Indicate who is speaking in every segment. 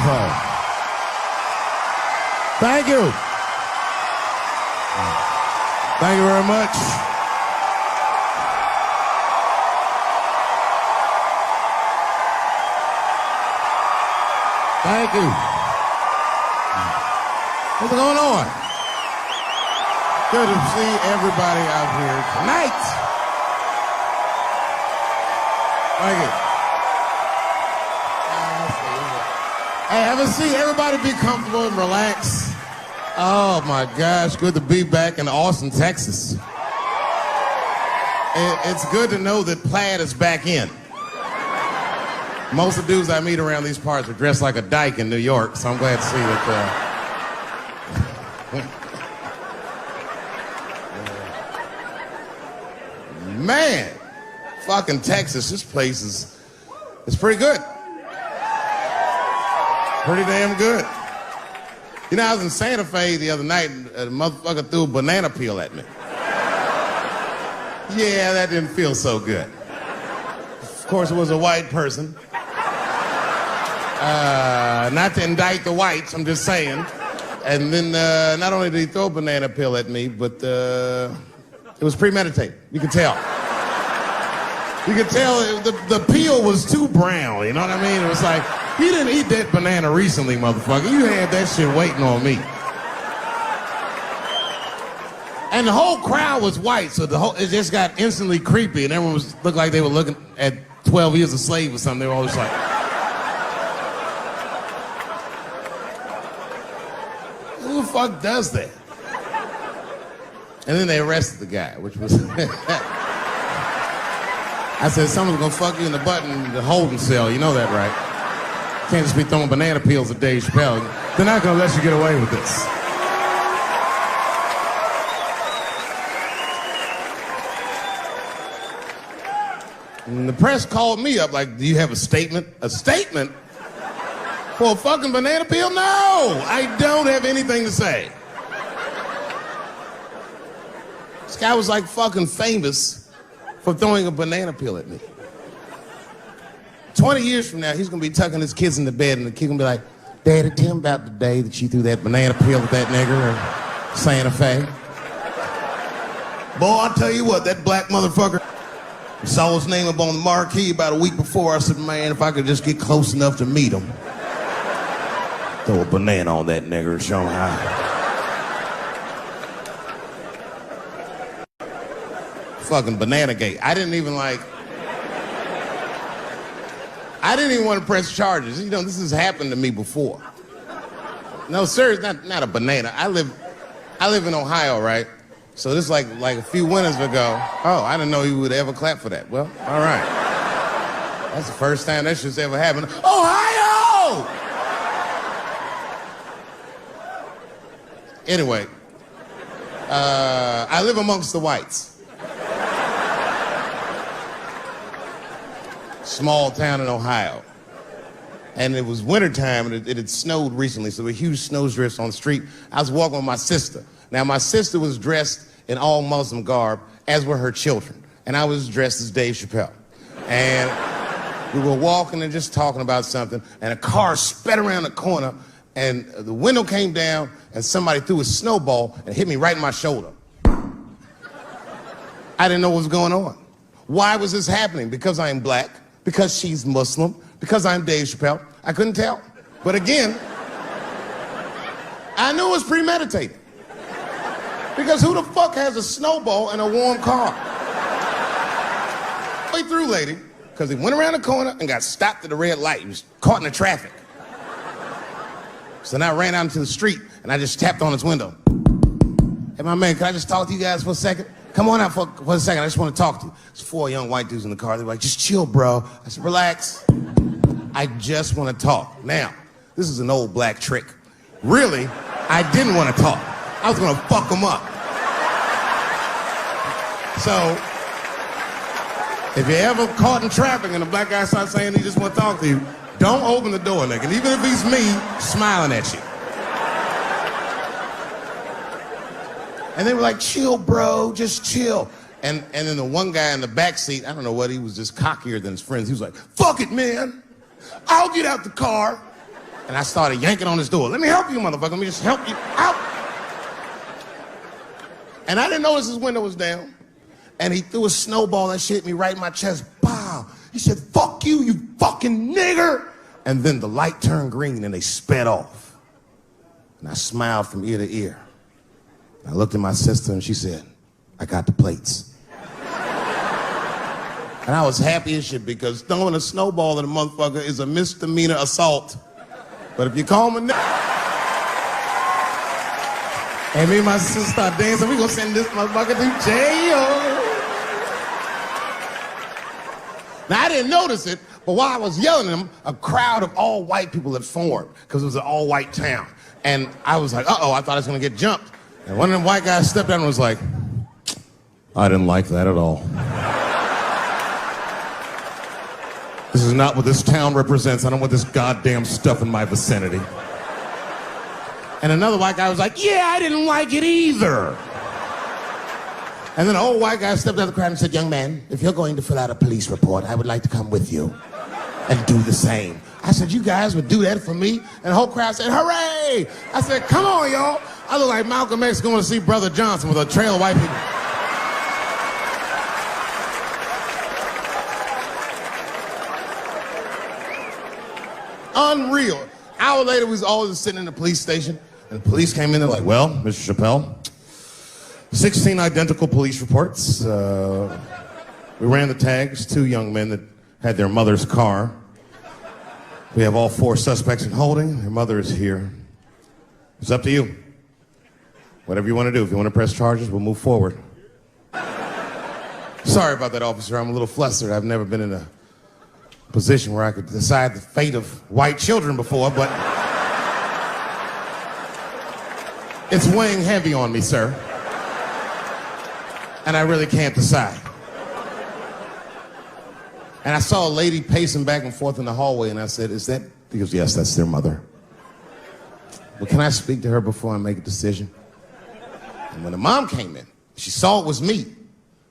Speaker 1: Chappelle. Thank you. Thank you very much. Thank you. What's going on? Good to see everybody out here tonight. Thank you. Hey, have a seat. Everybody be comfortable and relax. Oh my gosh, good to be back in Austin, Texas. It's good to know that plaid is back in. Most of the dudes I meet around these parts are dressed like a dyke in New York, so I'm glad to see that. Man, fucking Texas, this place is pretty good. Pretty damn good. You know, I was in Santa Fe the other night, and a motherfucker threw a banana peel at me. Yeah, that didn't feel so good. Of course, it was a white person. Not to indict the whites, I'm just saying. And then not only did he throw a banana peel at me, but it was premeditated. You could tell. You could tell the peel was too brown, you know what I mean? It was like, you didn't eat that banana recently, motherfucker. You had that shit waiting on me. And the whole crowd was white, so it just got instantly creepy, and everyone looked like they were looking at 12 Years a Slave or something. They were all just like... Who the fuck does that? And then they arrested the guy, which was... I said, someone's gonna fuck you in the butt in the holding cell. You know that, right? Can't just be throwing banana peels at Dave Chappelle. They're not gonna let you get away with this. And the press called me up like, do you have a statement? A statement? For a fucking banana peel? No! I don't have anything to say. This guy was like fucking famous for throwing a banana peel at me. 20 years from now, he's gonna be tucking his kids in the bed and the kid gonna be like, Daddy, tell him about the day that you threw that banana peel at that nigger in Santa Fe. Boy, I'll tell you what, that black motherfucker saw his name up on the marquee about a week before. I said, man, if I could just get close enough to meet him. Throw a banana on that nigger and show him how. Fucking banana gate. I didn't even want to press charges. You know, this has happened to me before. No, sir, it's not a banana. I live in Ohio, right? So this is like a few winters ago. Oh, I didn't know you would ever clap for that. Well, all right. That's the first time that shit's ever happened. Ohio! Anyway, I live amongst the whites. Small town in Ohio. And it was wintertime, and it had snowed recently, so there were huge snowdrifts on the street. I was walking with my sister. Now, my sister was dressed in all Muslim garb, as were her children. And I was dressed as Dave Chappelle. And we were walking and just talking about something, and a car sped around the corner, and the window came down, and somebody threw a snowball and hit me right in my shoulder. I didn't know what was going on. Why was this happening? Because I am black, because she's Muslim, because I'm Dave Chappelle. I couldn't tell. But again, I knew it was premeditated. Because who the fuck has a snowball in a warm car? Way through, lady, because he went around the corner and got stopped at the red light. He was caught in the traffic. So then I ran out into the street and I just tapped on his window. Hey, my man, can I just talk to you guys for a second? Come on out for a second. I just want to talk to you. There's 4 young white dudes in the car. They were like, just chill, bro. I said, relax. I just want to talk. Now, this is an old black trick. Really, I didn't want to talk. I was going to fuck them up. So, if you're ever caught in traffic and a black guy starts saying he just want to talk to you, don't open the door, nigga. And even if he's me, smiling at you. And they were like, chill, bro, just chill. And then the one guy in the back seat, I don't know what, he was just cockier than his friends. He was like, fuck it, man. I'll get out the car. And I started yanking on his door. Let me help you, motherfucker. Let me just help you out. And I didn't notice his window was down. And he threw a snowball that shit hit me right in my chest. Pow. He said, fuck you, you fucking nigger. And then the light turned green and they sped off. And I smiled from ear to ear. I looked at my sister and she said, I got the plates. And I was happy as shit because throwing a snowball at a motherfucker is a misdemeanor assault. But if you call me and me and my sister start dancing, we gonna send this motherfucker to jail. Now, I didn't notice it, but while I was yelling at him, a crowd of all white people had formed because it was an all-white town. And I was like, uh-oh, I thought I was gonna get jumped. And one of them white guys stepped down and was like, I didn't like that at all. This is not what this town represents. I don't want this goddamn stuff in my vicinity. And another white guy was like, yeah, I didn't like it either. And then an old white guy stepped out of the crowd and said, young man, if you're going to fill out a police report, I would like to come with you and do the same. I said, you guys would do that for me? And the whole crowd said, hooray! I said, come on, y'all. I look like Malcolm X going to see Brother Johnson with a trail of white people. Unreal. An hour later, we was all just sitting in the police station, and the police came in. They're like, well, Mr. Chappelle, 16 identical police reports. We ran the tags, 2 young men that had their mother's car. We have all 4 suspects in holding. Their mother is here. It's up to you. Whatever you want to do. If you want to press charges, we'll move forward. Sorry about that, officer. I'm a little flustered. I've never been in a position where I could decide the fate of white children before, but it's weighing heavy on me, sir. And I really can't decide. And I saw a lady pacing back and forth in the hallway, and I said, is that? He goes, yes, that's their mother. Well, can I speak to her before I make a decision? And when the mom came in, she saw it was me.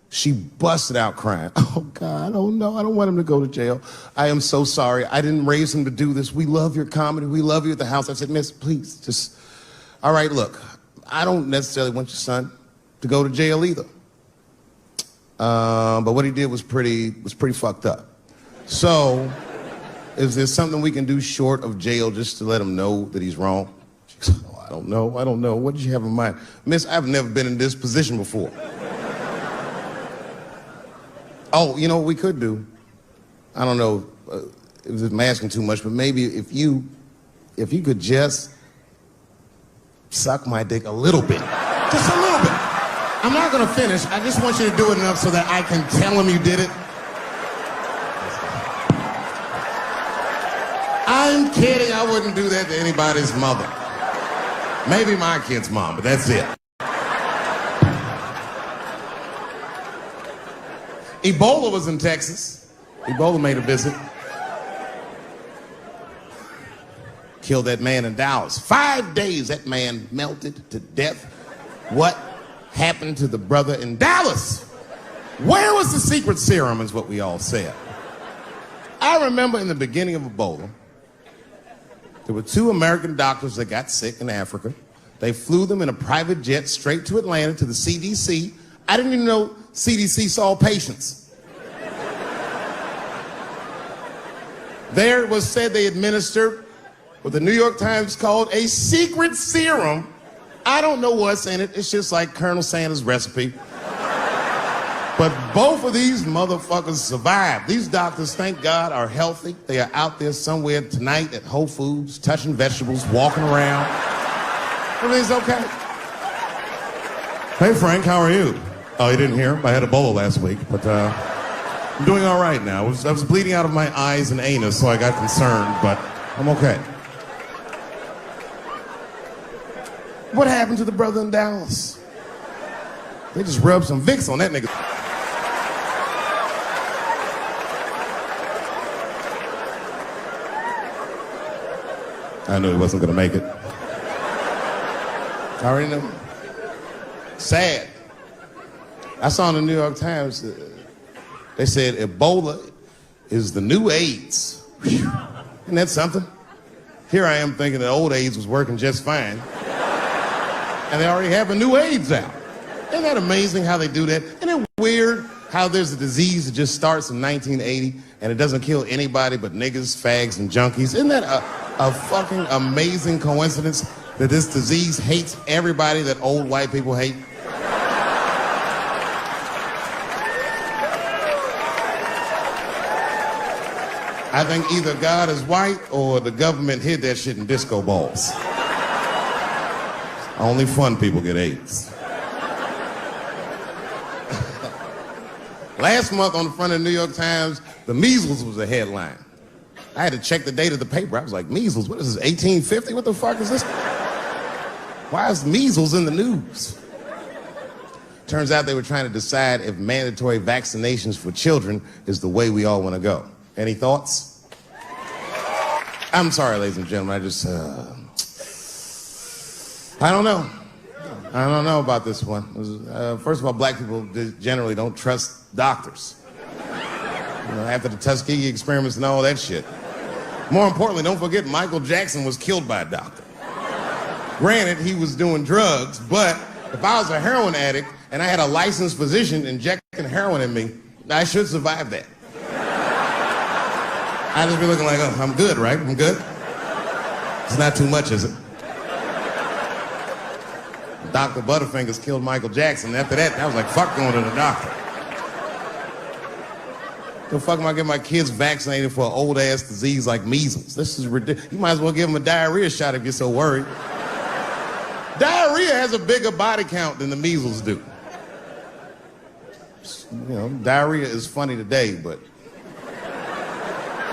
Speaker 1: She busted out crying. Oh, God, oh, no, I don't want him to go to jail. I am so sorry. I didn't raise him to do this. We love your comedy. We love you at the house. I said, miss, please, just, all right, look, I don't necessarily want your son to go to jail either. But what he did was pretty fucked up. So, is there something we can do short of jail just to let him know that he's wrong? She goes, oh, I don't know. What did you have in mind? Miss, I've never been in this position before. Oh, you know what we could do? I don't know if I'm asking too much, but maybe if you could just suck my dick a little bit. Just a little bit. I'm not gonna finish. I just want you to do it enough so that I can tell him you did it. I'm kidding. I wouldn't do that to anybody's mother. Maybe my kid's mom, but that's it. Ebola was in Texas. Ebola made a visit. Killed that man in Dallas. 5 days that man melted to death. What happened to the brother in Dallas? Where was the secret serum is what we all said. I remember in the beginning of Ebola, there were 2 American doctors that got sick in Africa. They flew them in a private jet straight to Atlanta to the CDC. I didn't even know CDC saw patients. There it was said they administered what the New York Times called a secret serum. I don't know what's in it. It's just like Colonel Sanders' recipe. But both of these motherfuckers survived. These doctors, thank God, are healthy. They are out there somewhere tonight at Whole Foods, touching vegetables, walking around. Everything's okay. Hey, Frank, how are you? Oh, you didn't hear? I had Ebola last week, but I'm doing all right now. I was bleeding out of my eyes and anus, so I got concerned, but I'm okay. What happened to the brother in Dallas? They just rubbed some Vicks on that nigga. I knew he wasn't gonna make it. I already know. Sad. I saw in the New York Times, they said Ebola is the new AIDS. Whew. Isn't that something? Here I am thinking that old AIDS was working just fine. And they already have a new AIDS out. Isn't that amazing how they do that? Isn't it weird how there's a disease that just starts in 1980 and it doesn't kill anybody but niggas, fags, and junkies? Isn't that a fucking amazing coincidence that this disease hates everybody that old white people hate? I think either God is white or the government hid that shit in disco balls. Only fun people get AIDS. Last month on the front of the New York Times, the measles was a headline. I had to check the date of the paper. I was like, measles, what is this, 1850? What the fuck is this? Why is measles in the news? Turns out they were trying to decide if mandatory vaccinations for children is the way we all want to go. Any thoughts? I'm sorry, ladies and gentlemen, I don't know. I don't know about this one. First of all, black people generally don't trust doctors. You know, after the Tuskegee experiments and all that shit. More importantly, don't forget Michael Jackson was killed by a doctor. Granted, he was doing drugs, but if I was a heroin addict and I had a licensed physician injecting heroin in me, I should survive that. I'd just be looking like, oh, I'm good, right? I'm good. It's not too much, is it? Dr. Butterfingers killed Michael Jackson. After that, I was like, fuck going to the doctor. The fuck am I getting my kids vaccinated for an old-ass disease like measles? This is ridiculous. You might as well give them a diarrhea shot if you're so worried. Diarrhea has a bigger body count than the measles do. You know, diarrhea is funny today, but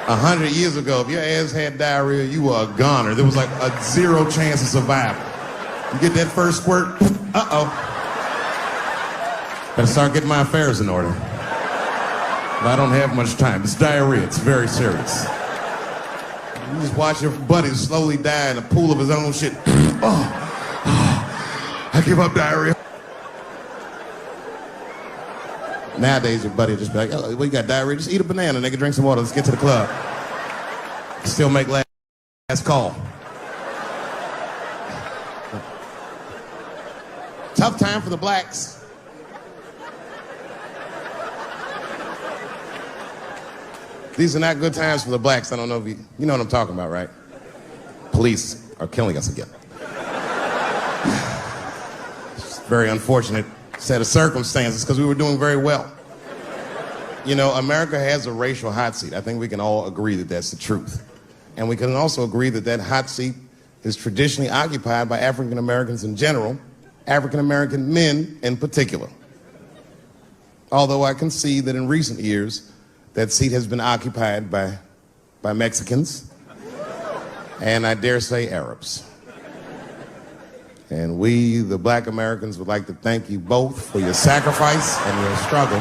Speaker 1: 100 years ago, if your ass had diarrhea, you were a goner. There was like a 0 chance of survival. You get that first squirt, uh-oh. Better start getting my affairs in order. But I don't have much time. It's diarrhea. It's very serious. You just watch your buddy slowly die in a pool of his own shit. I give up diarrhea. Nowadays, your buddy will just be like, oh, well, you got diarrhea? Just eat a banana, nigga, drink some water, let's get to the club. Still make last call. Tough time for the blacks. These are not good times for the blacks. I don't know if you know what I'm talking about, right? Police are killing us again. It's a very unfortunate set of circumstances because we were doing very well. You know, America has a racial hot seat. I think we can all agree that that's the truth. And we can also agree that that hot seat is traditionally occupied by African Americans in general, African American men in particular. Although I can see that in recent years, that seat has been occupied by Mexicans, and I dare say Arabs. And we, the black Americans, would like to thank you both for your sacrifice and your struggle.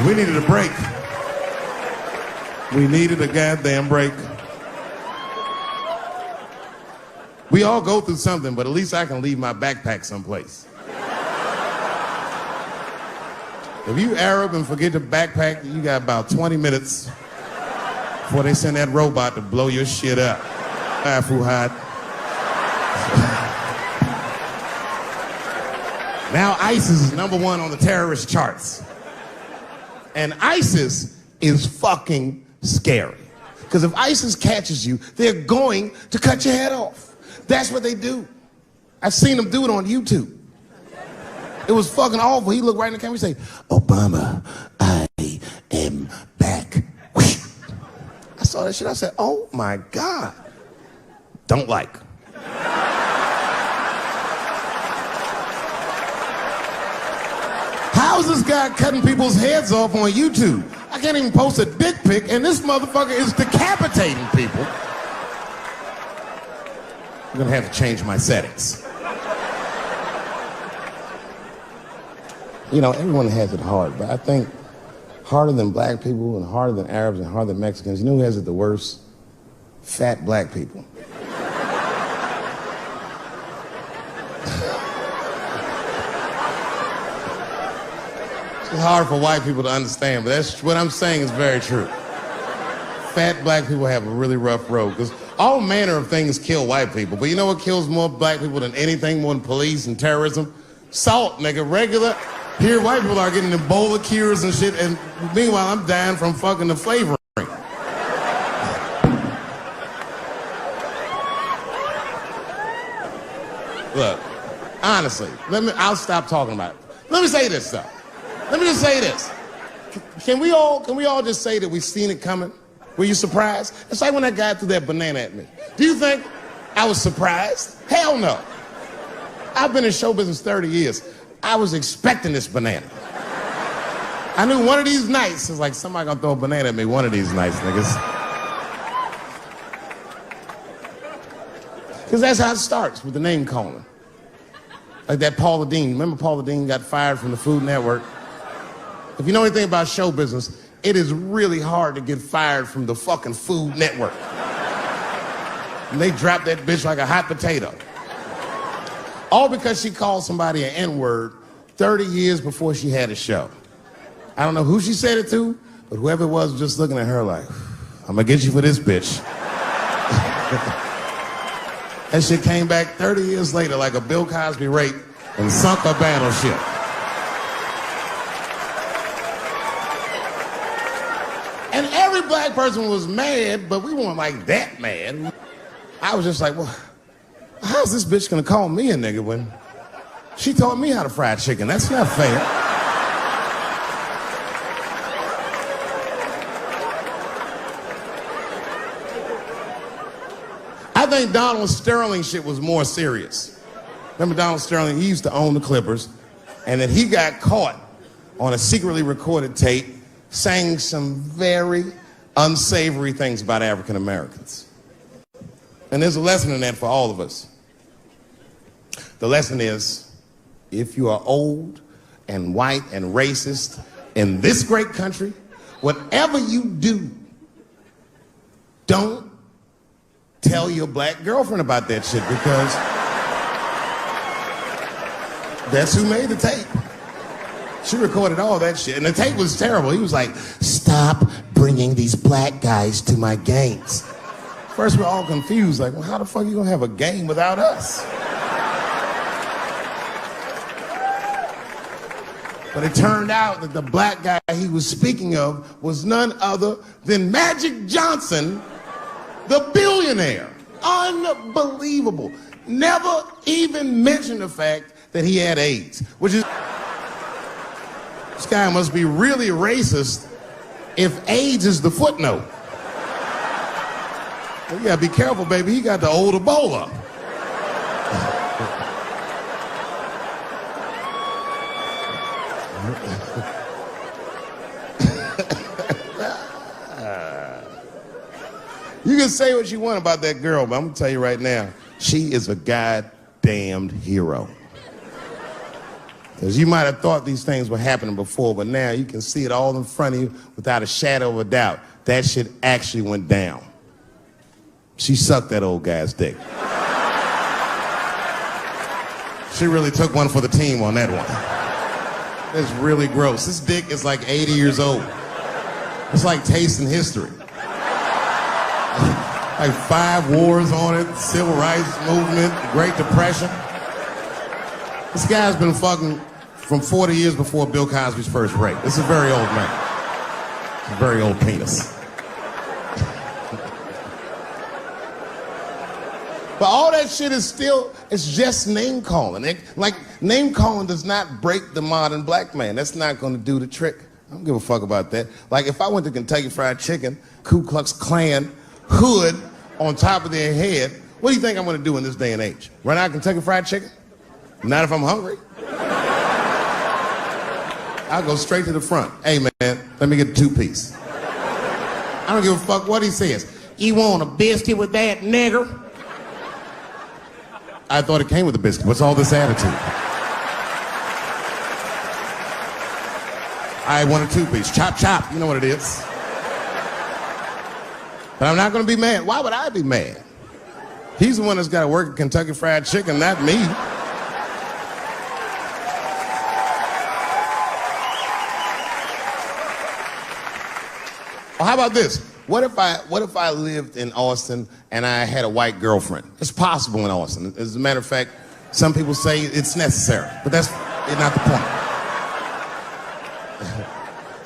Speaker 1: We needed a break. We needed a goddamn break. We all go through something, but at least I can leave my backpack someplace. If you Arab and forget your backpack, you got about 20 minutes before they send that robot to blow your shit up. Fuhad. Now ISIS is #1 on the terrorist charts. And ISIS is fucking scary. Because if ISIS catches you, they're going to cut your head off. That's what they do. I've seen them do it on YouTube. It was fucking awful. He looked right in the camera and say, Obama, I am back. I saw that shit. I said, oh my God. Don't like. How is this guy cutting people's heads off on YouTube? I can't even post a dick pic, and this motherfucker is decapitating people. I'm gonna have to change my settings. You know, everyone has it hard, but I think harder than black people and harder than Arabs and harder than Mexicans, you know who has it the worst? Fat black people. It's hard for white people to understand, but that's what I'm saying is very true. fat black people have a really rough road because all manner of things kill white people. But you know what kills more black people than anything, more than police and terrorism? Salt, nigga. Regular. Here, white people are getting Ebola cures and shit, and meanwhile, I'm dying from fucking the flavoring. Look, honestly, I'll stop talking about it. Let me say this, though. Let me just say this. Can we all just say that we've seen it coming? Were you surprised? It's like when that guy threw that banana at me. Do you think I was surprised? Hell no. I've been in show business 30 years. I was expecting this banana. I knew one of these nights, it's like somebody gonna throw a banana at me one of these nights, niggas. Because that's how it starts, with the name calling. Like that Paula Deen. Remember Paula Deen got fired from the Food Network? If you know anything about show business, it is really hard to get fired from the fucking Food Network. And they dropped that bitch like a hot potato. All because she called somebody an N-word 30 years before she had a show. I don't know who she said it to, but whoever it was just looking at her like, I'm gonna get you for this bitch. That shit came back 30 years later like a Bill Cosby rape and sunk a battleship. And every black person was mad, but we weren't like that mad. I was just like, well, how's this bitch gonna call me a nigga when she taught me how to fry chicken? That's not fair. I think Donald Sterling shit was more serious. Remember Donald Sterling? He used to own the Clippers, and then he got caught on a secretly recorded tape saying some very unsavory things about African Americans. And there's a lesson in that for all of us. The lesson is, if you are old and white and racist in this great country, whatever you do, don't tell your black girlfriend about that shit, because that's who made the tape. She recorded all that shit, and the tape was terrible. He was like, stop bringing these black guys to my games. First, we're all confused, like, well, how the fuck are you gonna have a game without us? But it turned out that the black guy he was speaking of was none other than Magic Johnson, the billionaire. Unbelievable. Never even mentioned the fact that he had AIDS, which is... This guy must be really racist if AIDS is the footnote. Well, you gotta be careful, baby. He got the old Ebola. You can say what you want about that girl, but I'm gonna tell you right now, she is a goddamned hero. Because you might have thought these things were happening before, but now you can see it all in front of you without a shadow of a doubt. That shit actually went down. She sucked that old guy's dick. She really took one for the team on that one. It's really gross. This dick is like 80 years old. It's like tasting history. Like 5 wars on it, civil rights movement, Great Depression. This guy's been fucking from 40 years before Bill Cosby's first rape. This is a very old man. It's a very old penis. But all that shit is still, it's just name calling. Like, name calling does not break the modern black man. That's not gonna do the trick. I don't give a fuck about that. Like, if I went to Kentucky Fried Chicken, Ku Klux Klan, hood on top of their head, what do you think I'm gonna do in this day and age? Run out Kentucky Fried Chicken? Not if I'm hungry. I'll go straight to the front. Hey, man, let me get a 2-piece. I don't give a fuck what he says. You want a biscuit with that, nigger? I thought it came with a biscuit. What's all this attitude? I want a 2-piece. Chop, chop. You know what it is. But I'm not going to be mad. Why would I be mad? He's the one that's got to work at Kentucky Fried Chicken, not me. Well, how about this? What if I lived in Austin and I had a white girlfriend? It's possible in Austin. As a matter of fact, some people say it's necessary, but that's not the point.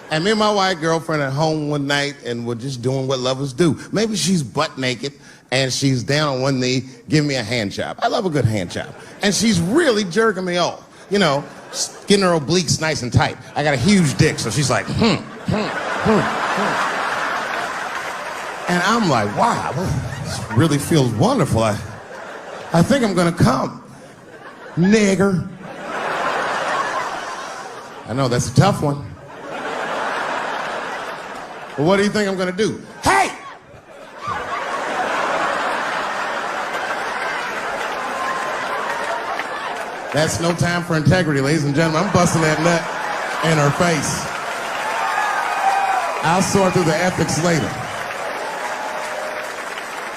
Speaker 1: And me and my white girlfriend at home one night, and we're just doing what lovers do. Maybe she's butt naked, and she's down on one knee, giving me a hand job. I love a good hand job. And she's really jerking me off. You know, getting her obliques nice and tight. I got a huge dick, so she's like, And I'm like, wow, this really feels wonderful. I think I'm gonna come. Nigger. I know, that's a tough one. But what do you think I'm gonna do? Hey! That's no time for integrity, ladies and gentlemen. I'm busting that nut in her face. I'll sort through the ethics later.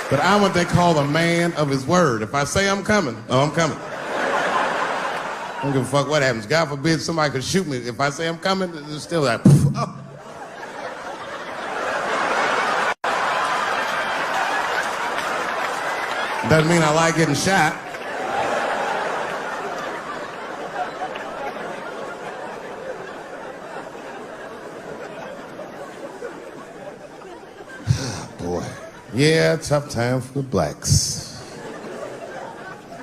Speaker 1: But I'm what they call a man of his word. If I say I'm coming, oh, I'm coming. I don't give a fuck what happens. God forbid somebody could shoot me. If I say I'm coming, it's still like, oh. Doesn't mean I like getting shot. Boy. Yeah, tough time for the blacks.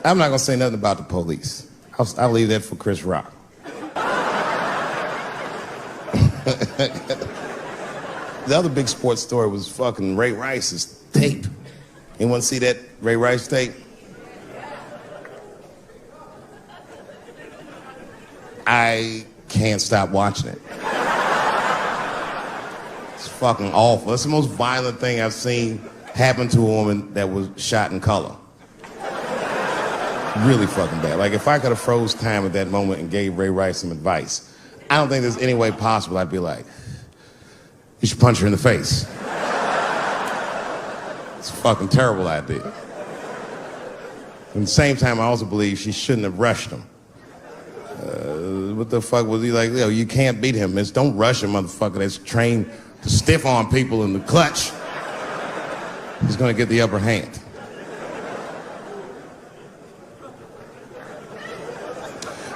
Speaker 1: I'm not gonna say nothing about the police. I'll leave that for Chris Rock. The other big sports story was fucking Ray Rice's tape. Anyone see that Ray Rice tape? I can't stop watching it. It's fucking awful. It's the most violent thing I've seen happen to a woman that was shot in color. Really fucking bad. Like, if I could have froze time at that moment and gave Ray Rice some advice, I don't think there's any way possible I'd be like, you should punch her in the face. It's a fucking terrible idea. At the same time, I also believe she shouldn't have rushed him. What the fuck was he like? Yo, you can't beat him. It's don't rush a motherfucker that's trained to stiff arm people in the clutch. He's gonna get the upper hand.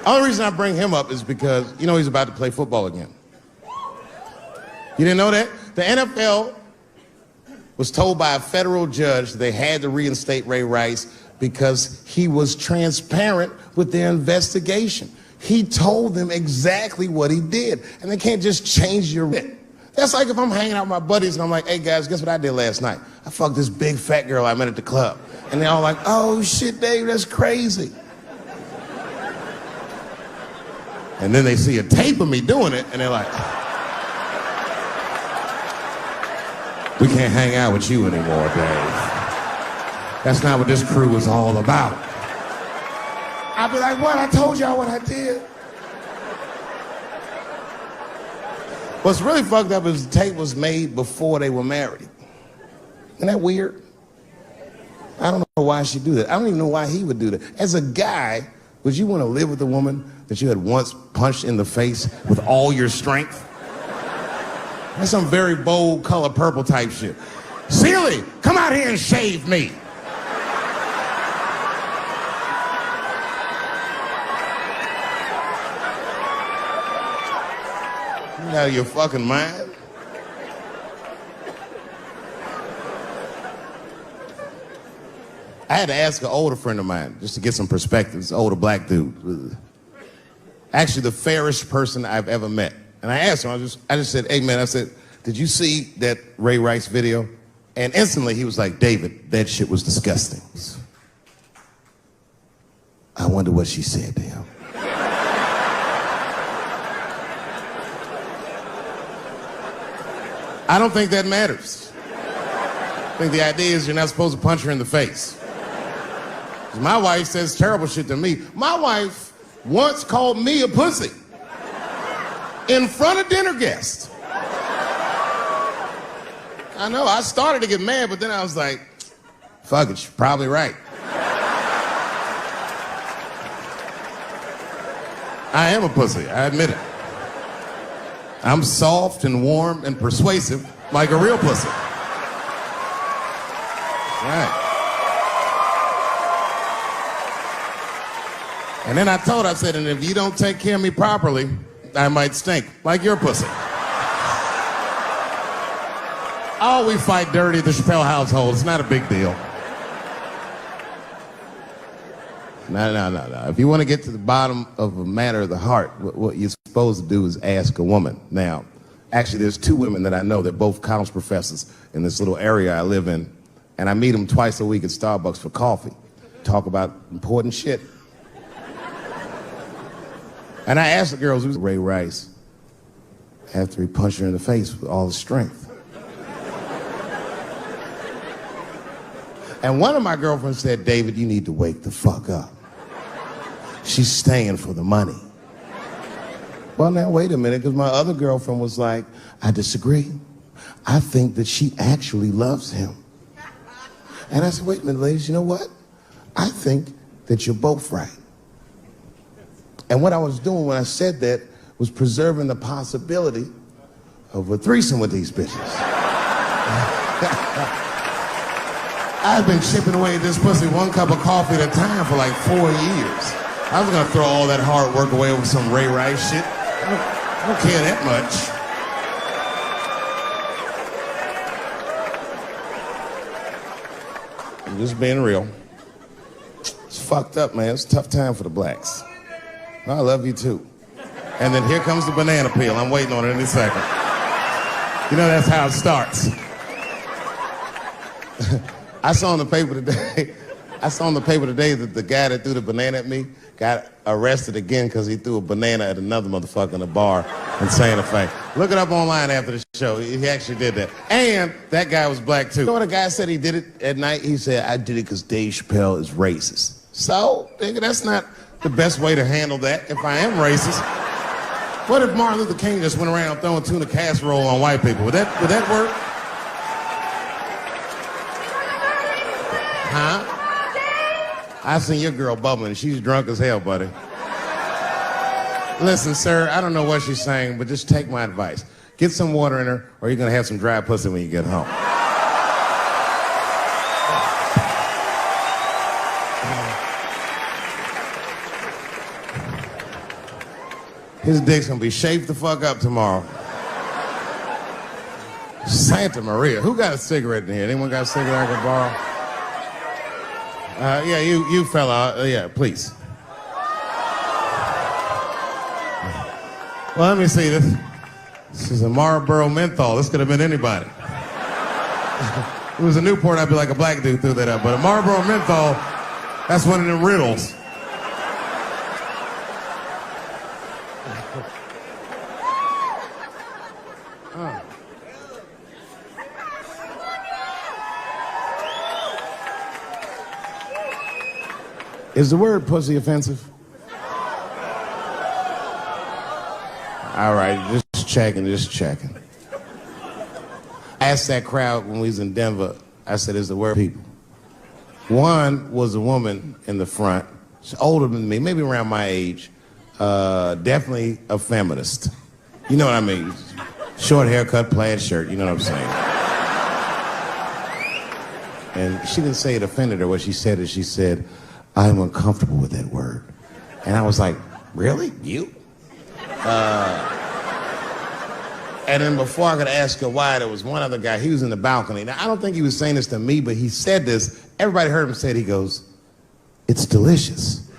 Speaker 1: The only reason I bring him up is because, you know, he's about to play football again. You didn't know that? The NFL was told by a federal judge that they had to reinstate Ray Rice because he was transparent with their investigation. He told them exactly what he did, and they can't just change your writ. That's like if I'm hanging out with my buddies and I'm like, hey guys, guess what I did last night? I fucked this big fat girl I met at the club. And they're all like, oh shit, Dave, that's crazy. And then they see a tape of me doing it, and they're like, we can't hang out with you anymore, Dave. That's not what this crew is all about. I'll be like, what? I told y'all what I did. What's really fucked up is the tape was made before they were married. Isn't that weird? I don't know why she'd do that. I don't even know why he would do that. As a guy, would you want to live with a woman that you had once punched in the face with all your strength? That's some very bold color purple type shit. Sealy, come out here and shave me. You out of your fucking mind? I had to ask an older friend of mine just to get some perspective. This older black dude. Actually, the fairest person I've ever met. And I asked him, I just said, hey man, I said, did you see that Ray Rice video? And instantly he was like, David, that shit was disgusting. I wonder what she said to him. I don't think that matters. I think the idea is you're not supposed to punch her in the face. My wife says terrible shit to me. My wife once called me a pussy in front of dinner guests. I know, I started to get mad, but then I was like, fuck it, she's probably right. I am a pussy, I admit it. I'm soft and warm and persuasive like a real pussy. Right. And then I told her, I said, and if you don't take care of me properly, I might stink, like your pussy. Oh, we fight dirty at the Chappelle household. It's not a big deal. No. If you want to get to the bottom of a matter of the heart, what you're supposed to do is ask a woman. Now, actually, there's two women that I know. They're both college professors in this little area I live in. And I meet them twice a week at Starbucks for coffee. Talk about important shit. And I asked the girls, who's Ray Rice? After he punched her in the face with all his strength. And one of my girlfriends said, David, you need to wake the fuck up. She's staying for the money. Well, now, wait a minute, because my other girlfriend was like, I disagree. I think that she actually loves him. And I said, wait a minute, ladies, you know what? I think that you're both right. And what I was doing when I said that was preserving the possibility of a threesome with these bitches. I've been chipping away at this pussy one cup of coffee at a time for like 4 years. I was gonna throw all that hard work away with some Ray Rice shit. I don't care that much. I'm just being real. It's fucked up, man. It's a tough time for the blacks. I love you too. And then here comes the banana peel. I'm waiting on it any second. You know, that's how it starts. I saw in the paper today that the guy that threw the banana at me got arrested again because he threw a banana at another motherfucker in a bar in Santa Fe. Look it up online after the show. He actually did that. And that guy was black too. You know what a guy said he did it at night? He said, I did it because Dave Chappelle is racist. So, nigga, that's not the best way to handle that if I am racist. What if Martin Luther King just went around throwing tuna casserole on white people? Would that work? Huh? I seen your girl bubbling. She's drunk as hell, buddy. Listen, sir, I don't know what she's saying, but just take my advice. Get some water in her, or you're gonna have some dry pussy when you get home. His dick's gonna be shaved the fuck up tomorrow. Santa Maria. Who got a cigarette in here? Anyone got a cigarette I can borrow? Yeah, you fella. Yeah, please. Well, let me see this. This is a Marlboro menthol. This could have been anybody. If it was a Newport, I'd be like a black dude threw that up. But a Marlboro menthol, that's one of them riddles. Is the word pussy offensive? All right, just checking. I asked that crowd when we was in Denver, I said, is the word people? One was a woman in the front. She's older than me, maybe around my age. Definitely a feminist. You know what I mean? Short haircut, plaid shirt, you know what I'm saying? And she didn't say it offended her. What she said is she said, I'm uncomfortable with that word. And I was like, really? You? And then before I could ask her why, there was one other guy, he was in the balcony. Now, I don't think he was saying this to me, but he said this. Everybody heard him say it. He goes, it's delicious.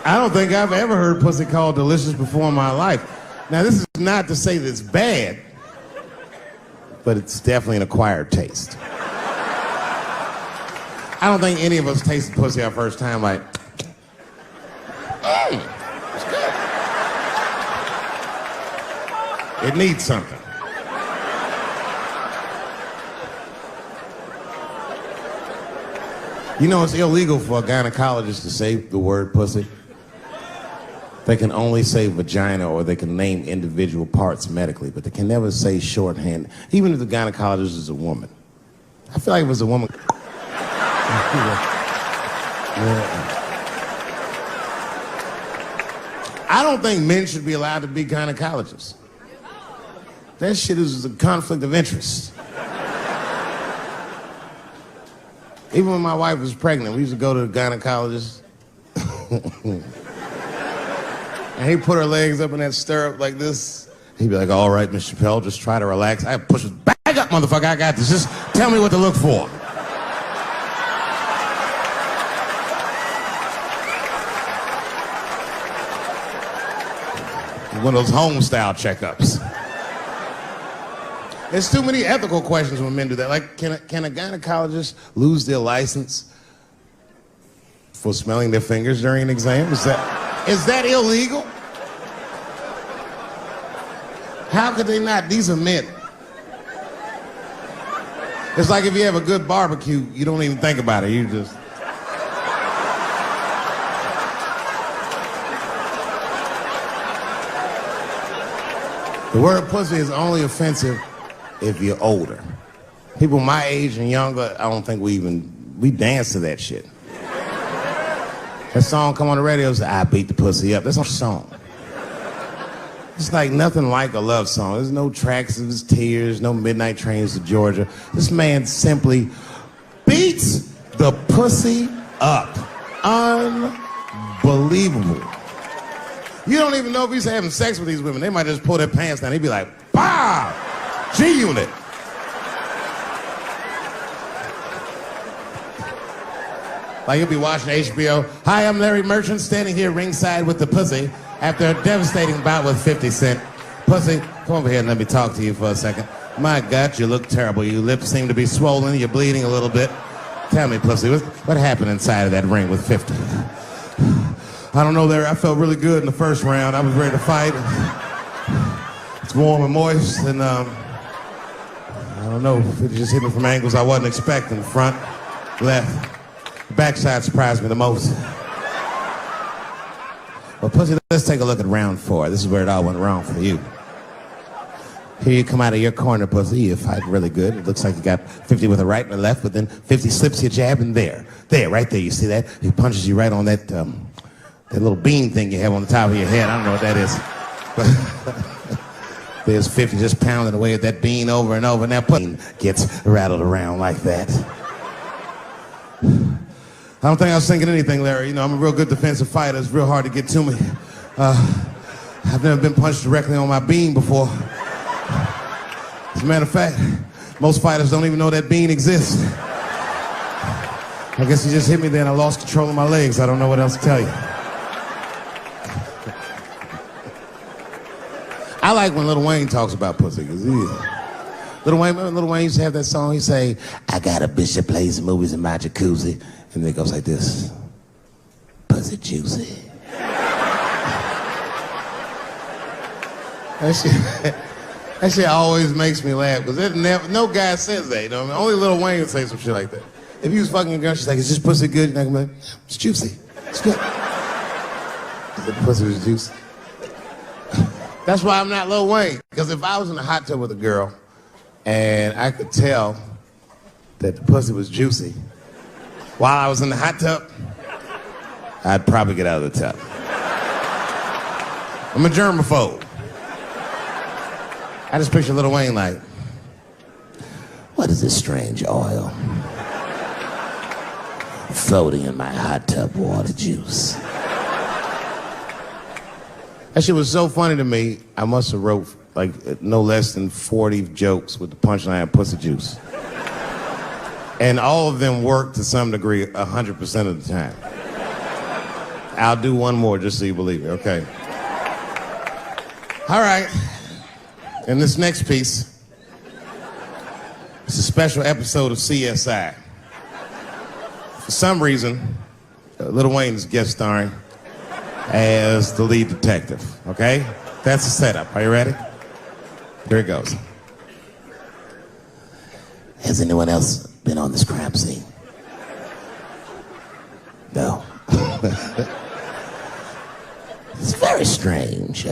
Speaker 1: I don't think I've ever heard pussy called delicious before in my life. Now, this is not to say that it's bad, but it's definitely an acquired taste. I don't think any of us tasted pussy our first time like, it's good. It needs something. You know, it's illegal for a gynecologist to say the word pussy. They can only say vagina, or they can name individual parts medically, but they can never say shorthand, even if the gynecologist is a woman. I feel like if it was a woman... I don't think men should be allowed to be gynecologists. That shit is a conflict of interest. Even when my wife was pregnant, we used to go to the gynecologist. And he'd put her legs up in that stirrup like this. He'd be like, all right, Miss Chappelle, just try to relax. I push it back up, motherfucker, I got this. Just tell me what to look for. One of those home-style checkups. There's too many ethical questions when men do that. Like, can a gynecologist lose their license for smelling their fingers during an exam? Is that illegal? How could they not? These are men. It's like if you have a good barbecue, you don't even think about it. You just... The word pussy is only offensive if you're older. People my age and younger, I don't think we dance to that shit. That song come on the radio, say, I beat the pussy up. That's a song. It's like nothing like a love song. There's no tracks of his tears, no midnight trains to Georgia. This man simply beats the pussy up. Unbelievable. You don't even know if he's having sex with these women. They might just pull their pants down. He'd be like, bah! G-Unit. Like he'll be watching HBO. Hi, I'm Larry Merchant, standing here ringside with the pussy after a devastating bout with 50 Cent. Pussy, come over here and let me talk to you for a second. My God, you look terrible. Your lips seem to be swollen. You're bleeding a little bit. Tell me, pussy, what happened inside of that ring with 50? I don't know, Larry. I felt really good in the first round. I was ready to fight. It's warm and moist, and I don't know. It just hit me from angles I wasn't expecting. Front, left. The backside surprised me the most. Well, pussy, let's take a look at round 4. This is where it all went wrong for you. Here you come out of your corner, pussy. You're fighting really good. It looks like you got 50 with a right and a left, but then 50 slips your jab, and there, right there. You see that? He punches you right on that little bean thing you have on the top of your head. I don't know what that is. But there's 50 just pounding away at that bean over and over, and that pussy gets rattled around like that. I don't think I was thinking anything, Larry. You know, I'm a real good defensive fighter. It's real hard to get to me. I've never been punched directly on my bean before. As a matter of fact, most fighters don't even know that bean exists. I guess he just hit me there and I lost control of my legs. I don't know what else to tell you. I like when Lil Wayne talks about pussy, because Lil Wayne used to have that song. He'd say, I got a bitch that plays movies in my jacuzzi. And then it goes like this. Pussy juicy. That shit always makes me laugh, because no guy says that, you know what I mean? Only Lil Wayne would say some shit like that. If he was fucking a girl, she's like, is this pussy good? You're not gonna be like, it's juicy. It's good. The pussy was juicy. That's why I'm not Lil Wayne. Because if I was in a hot tub with a girl and I could tell that the pussy was juicy while I was in the hot tub, I'd probably get out of the tub. I'm a germaphobe. I just picture Lil Wayne like, what is this strange oil floating in my hot tub water juice? That shit was so funny to me, I must have wrote like no less than 40 jokes with the punchline pussy juice. And all of them worked to some degree 100% of the time. I'll do one more just so you believe me, okay? All right. And this next piece, it's a special episode of CSI. For some reason, Lil Wayne's guest starring as the lead detective, okay? That's the setup. Are you ready? Here it goes. Has anyone else been on this crime scene? No. It's very strange.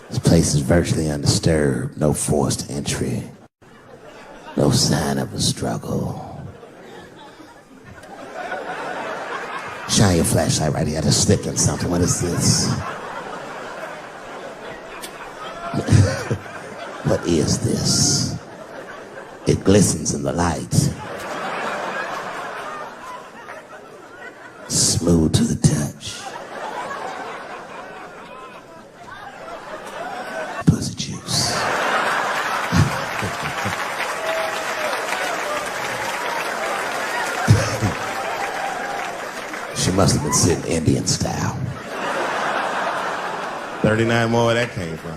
Speaker 1: This place is virtually undisturbed. No forced entry. No sign of a struggle. Shine your flashlight right here. I just slipped in something. What is this? What is this? It glistens in the light. Smooth to the touch. Pussy juice. She must have been sitting Indian style. 39 more where that came from.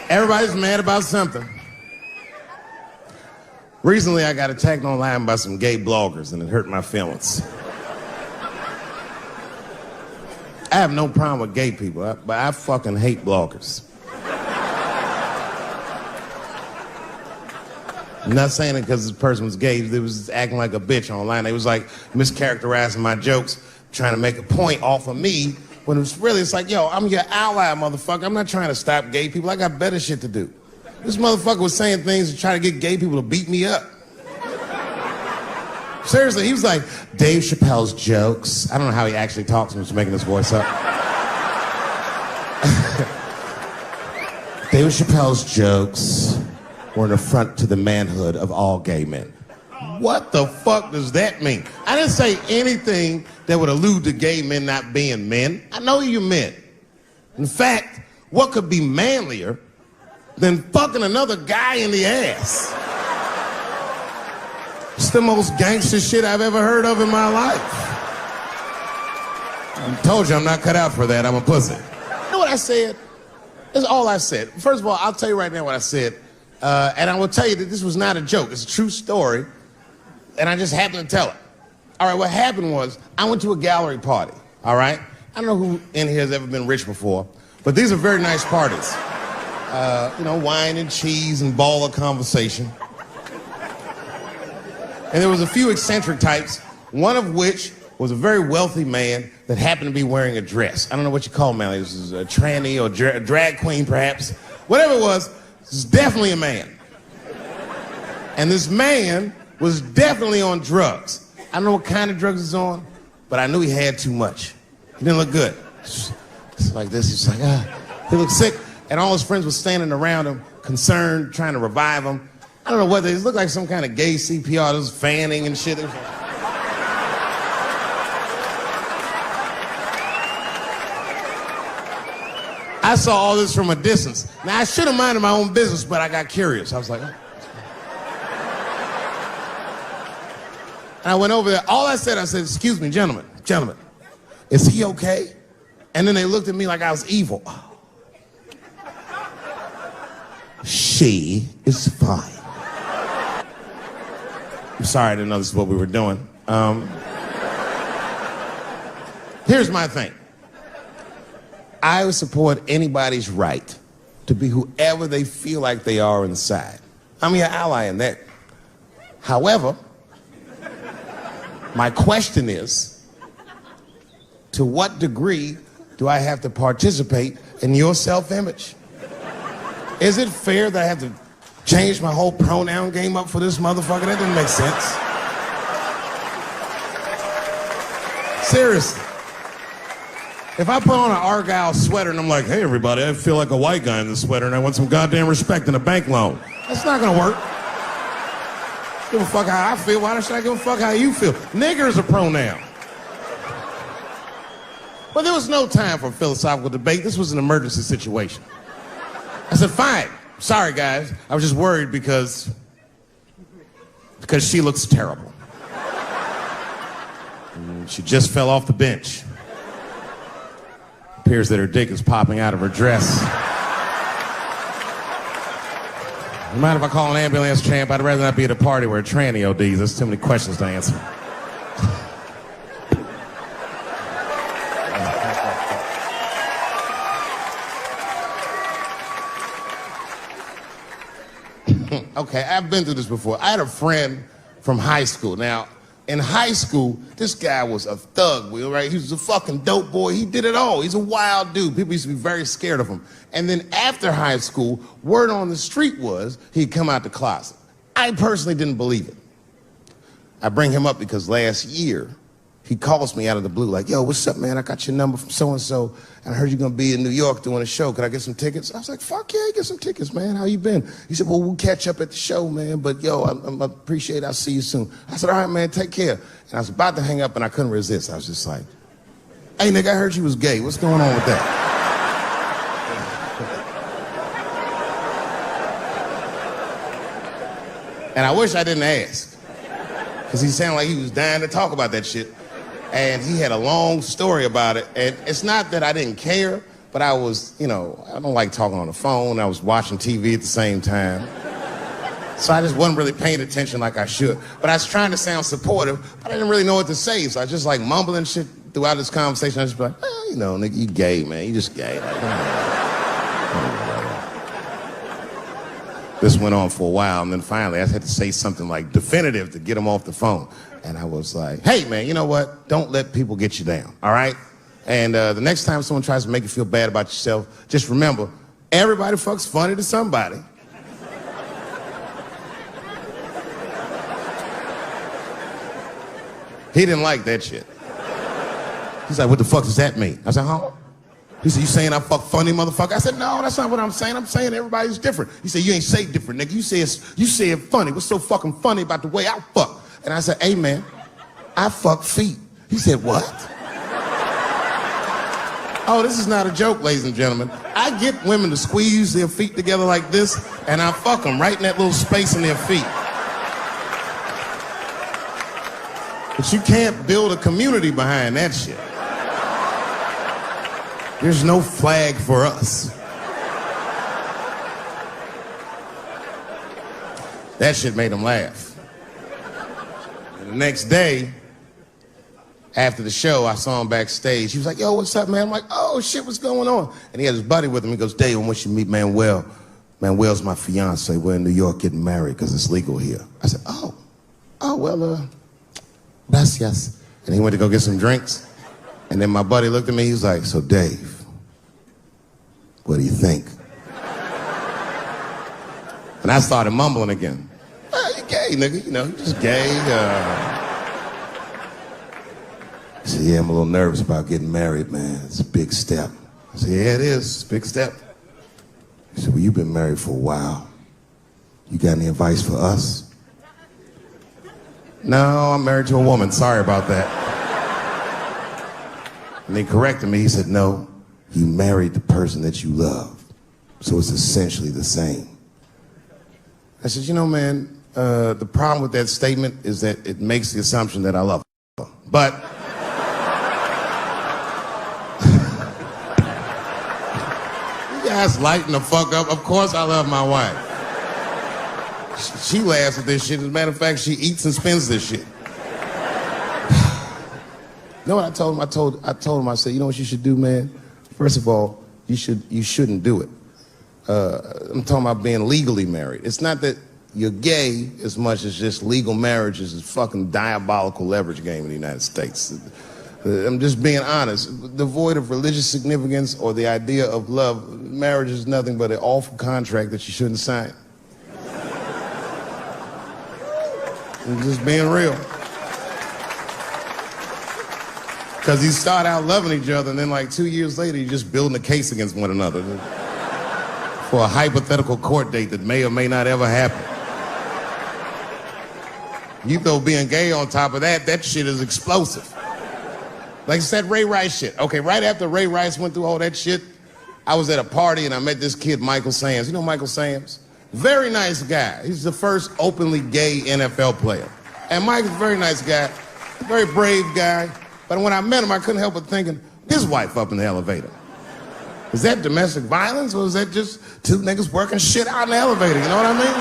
Speaker 1: Everybody's mad about something. Recently, I got attacked online by some gay bloggers, and it hurt my feelings. I have no problem with gay people, but I fucking hate bloggers. I'm not saying it because this person was gay. They was acting like a bitch online. They was like mischaracterizing my jokes, trying to make a point off of me, when it's really, it's like, yo, I'm your ally, motherfucker. I'm not trying to stop gay people. I got better shit to do. This motherfucker was saying things to try to get gay people to beat me up. Seriously, he was like, Dave Chappelle's jokes. I don't know how he actually talks. I'm just making this voice up. Dave Chappelle's jokes were an affront to the manhood of all gay men. What the fuck does that mean? I didn't say anything that would allude to gay men not being men. I know you men. In fact, what could be manlier than fucking another guy in the ass? It's the most gangster shit I've ever heard of in my life. I told you I'm not cut out for that. I'm a pussy. You know what I said? That's all I said. First of all, I'll tell you right now what I said. And I will tell you that this was not a joke. It's a true story. And I just happened to tell it. All right, what happened was I went to a gallery party, all right? I don't know who in here has ever been rich before, but these are very nice parties. You know, wine and cheese and ball of conversation. And there was a few eccentric types, one of which was a very wealthy man that happened to be wearing a dress. I don't know what you call him, this is a tranny or a drag queen, perhaps. Whatever it was definitely a man. And this man was definitely on drugs. I don't know what kind of drugs he's on, but I knew he had too much. He didn't look good. It's like this, he's like, he looked sick. And all his friends were standing around him, concerned, trying to revive him. I don't know what they looked like, some kind of gay CPR. There was fanning and shit. I saw all this from a distance. Now, I should have minded my own business, but I got curious. I was like, oh. And I went over there. All I said, excuse me, gentlemen, is he okay? And then they looked at me like I was evil. She is fine. I'm sorry, I didn't know this is what we were doing. Here's my thing. I would support anybody's right to be whoever they feel like they are inside. I'm your ally in that. However, my question is, to what degree do I have to participate in your self-image? Is it fair that I have to change my whole pronoun game up for this motherfucker? That doesn't make sense. Seriously. If I put on an Argyle sweater and I'm like, hey, everybody, I feel like a white guy in this sweater and I want some goddamn respect and a bank loan. That's not gonna work. Give a fuck how I feel. Why should I give a fuck how you feel? Nigger is a pronoun. But there was no time for philosophical debate. This was an emergency situation. I said, fine. Sorry, guys. I was just worried because she looks terrible. And she just fell off the bench. Appears that her dick is popping out of her dress. You mind if I call an ambulance, champ? I'd rather not be at a party where a tranny ODs. There's too many questions to answer. Okay, I've been through this before. I had a friend from high school. Now, in high school, this guy was a thug, Will, right? He was a fucking dope boy. He did it all. He's a wild dude. People used to be very scared of him. And then after high school, word on the street was he'd come out the closet. I personally didn't believe it. I bring him up because last year, he calls me out of the blue like, yo, what's up, man? I got your number from so-and-so, and I heard you're gonna be in New York doing a show. Could I get some tickets? I was like, fuck yeah, get some tickets, man. How you been? He said, well, we'll catch up at the show, man, but yo, I appreciate it. I'll see you soon. I said, all right, man, take care. And I was about to hang up, and I couldn't resist. I was just like, hey, nigga, I heard you was gay. What's going on with that? And I wish I didn't ask, because he sounded like he was dying to talk about that shit. And he had a long story about it. And it's not that I didn't care, but I was, I don't like talking on the phone. I was watching TV at the same time. So I just wasn't really paying attention like I should. But I was trying to sound supportive, but I didn't really know what to say. So I was just like mumbling shit throughout this conversation. I was just like, well, nigga, you gay, man. You just gay. This went on for a while, and then finally I had to say something like definitive to get him off the phone. And I was like, hey, man, you know what? Don't let people get you down, all right? And the next time someone tries to make you feel bad about yourself, just remember, everybody fucks funny to somebody. He didn't like that shit. He's like, what the fuck does that mean? I said, huh? He said, you saying I fuck funny, motherfucker? I said, no, that's not what I'm saying. I'm saying everybody's different. He said, you ain't say different, nigga. You said funny. What's so fucking funny about the way I fuck? And I said, hey, man, I fuck feet. He said, what? Oh, this is not a joke, ladies and gentlemen. I get women to squeeze their feet together like this, and I fuck them right in that little space in their feet. But you can't build a community behind that shit. There's no flag for us. That shit made him laugh. And the next day, after the show, I saw him backstage. He was like, yo, what's up, man? I'm like, oh, shit, what's going on? And he had his buddy with him. He goes, Dave, I want you to meet Manuel. Manuel's my fiance. We're in New York getting married because it's legal here. I said, well, gracias. And he went to go get some drinks. And then my buddy looked at me, he was like, so Dave, what do you think? And I started mumbling again. You gay, nigga, you just gay. He said, yeah, I'm a little nervous about getting married, man. It's a big step. I said, yeah, it is, it's a big step. He said, well, you've been married for a while. You got any advice for us? No, I'm married to a woman, sorry about that. And he corrected me, he said, no, you married the person that you love. So it's essentially the same. I said, man, the problem with that statement is that it makes the assumption that I love her. But you guys lighten the fuck up. Of course I love my wife. She laughs at this shit. As a matter of fact, she eats and spends this shit. You know what I told him? I told him, I said, you know what you should do, man? First of all, you shouldn't do it. I'm talking about being legally married. It's not that you're gay as much as just legal marriage is a fucking diabolical leverage game in the United States. I'm just being honest. Devoid of religious significance or the idea of love, marriage is nothing but an awful contract that you shouldn't sign. I'm just being real. Because you start out loving each other, and then like 2 years later, you're just building a case against one another for a hypothetical court date that may or may not ever happen. You throw being gay on top of that, that shit is explosive. Like I said, Ray Rice shit. Okay, right after Ray Rice went through all that shit, I was at a party and I met this kid, Michael Sams. You know Michael Sams? Very nice guy. He's the first openly gay NFL player. And Mike's a very nice guy, very brave guy. But when I met him, I couldn't help but thinking, his wife up in the elevator. Is that domestic violence, or is that just two niggas working shit out in the elevator? You know what I mean?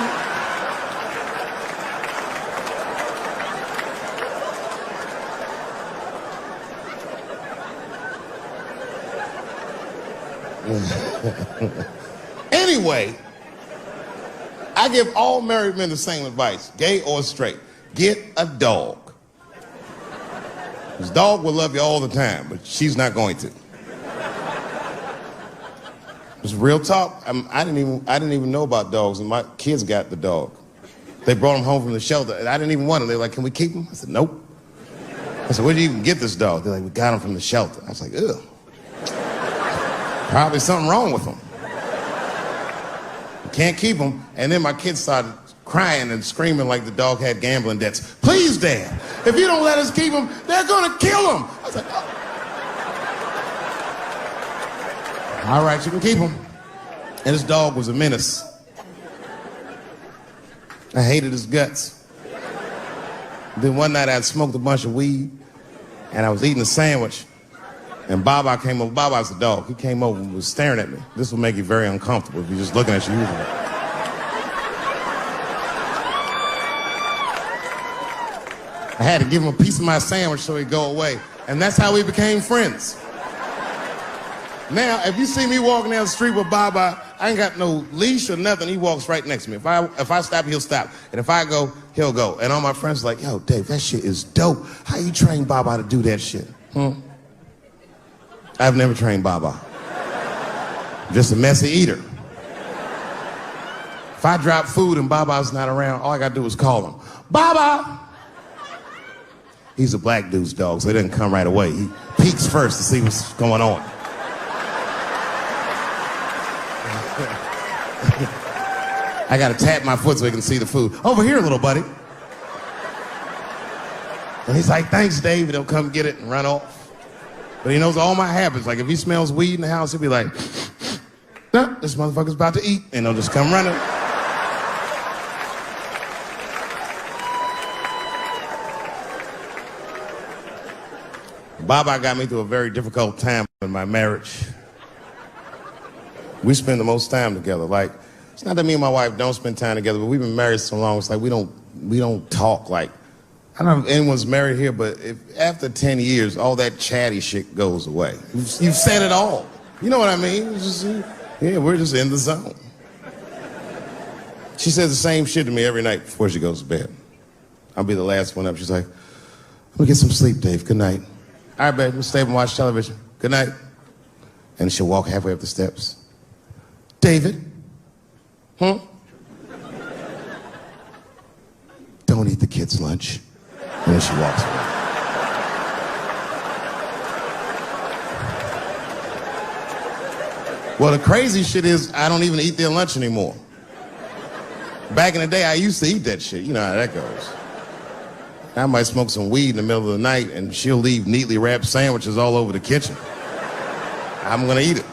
Speaker 1: Anyway, I give all married men the same advice, gay or straight. Get a dog. This dog will love you all the time, but she's not going to. It's real talk. I didn't even know about dogs, and my kids got the dog. They brought him home from the shelter, and I didn't even want him. They were like, can we keep him? I said, nope. I said, where'd you even get this dog? They're like, we got him from the shelter. I was like, ugh. Probably something wrong with him. Can't keep him. And then my kids started crying and screaming like the dog had gambling debts. Please, Dad, if you don't let us keep him, they're gonna kill him. I was like, oh. All right, you can keep him. And this dog was a menace. I hated his guts. Then one night I'd smoked a bunch of weed and I was eating a sandwich. And Baba came over. Baba's the dog. He came over and was staring at me. This will make you very uncomfortable if you're just looking at you usually. I had to give him a piece of my sandwich so he'd go away. And that's how we became friends. Now, if you see me walking down the street with Baba, I ain't got no leash or nothing. He walks right next to me. If I stop, he'll stop. And if I go, he'll go. And all my friends are like, yo, Dave, that shit is dope. How you train Baba to do that shit? I've never trained Baba. I'm just a messy eater. If I drop food and Baba's not around, all I gotta do is call him. Baba! He's a black dude's dog, so he doesn't come right away. He peeks first to see what's going on. I gotta tap my foot so he can see the food. Over here, little buddy. And he's like, thanks, Dave. He'll come get it and run off. But he knows all my habits. Like, if he smells weed in the house, he'll be like, nah, this motherfucker's about to eat. And he'll just come running. Baba got me through a very difficult time in my marriage. We spend the most time together. Like, it's not that me and my wife don't spend time together, but we've been married so long, it's like we don't talk like, I don't know if anyone's married here, but if after 10 years, all that chatty shit goes away. You've said it all. You know what I mean? It's just, yeah, we're just in the zone. She says the same shit to me every night before she goes to bed. I'll be the last one up. She's like, I'm gonna get some sleep, Dave. Good night. All right, babe, we'll stay up and watch television. Good night. And she'll walk halfway up the steps. David? Don't eat the kids' lunch. And then she walks away. Well, the crazy shit is I don't even eat their lunch anymore. Back in the day, I used to eat that shit. You know how that goes. I might smoke some weed in the middle of the night and she'll leave neatly wrapped sandwiches all over the kitchen. I'm gonna eat it.